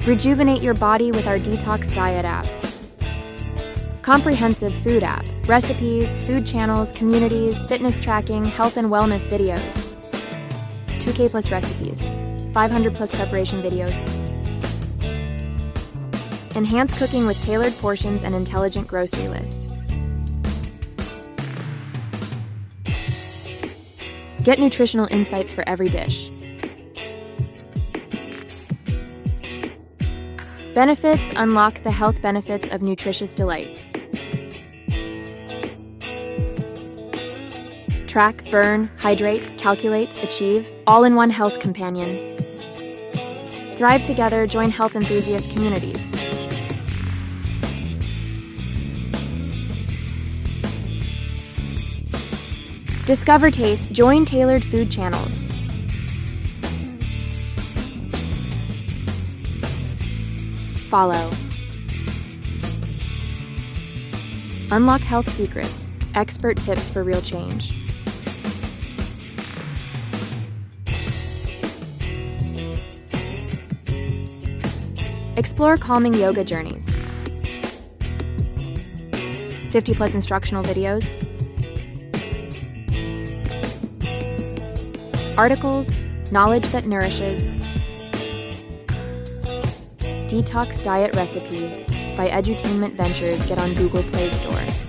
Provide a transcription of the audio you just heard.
Rejuvenate your body with our Detox Diet app. Comprehensive food app. Recipes, food channels, communities, fitness tracking, health and wellness videos. 2K plus recipes. 500 plus preparation videos. Enhance cooking with tailored portions and intelligent grocery list. Get nutritional insights for every dish. Benefits: unlock the health benefits of nutritious delights. Track, burn, hydrate, calculate, achieve, all in one health companion. Thrive together, join health enthusiast communities. Discover taste, join tailored food channels. Follow. Unlock health secrets, expert tips for real change. Explore calming yoga journeys. 50 plus instructional videos. Articles, knowledge that nourishes. Detox Diet Recipes by Edutainment Ventures. Get on Google Play Store.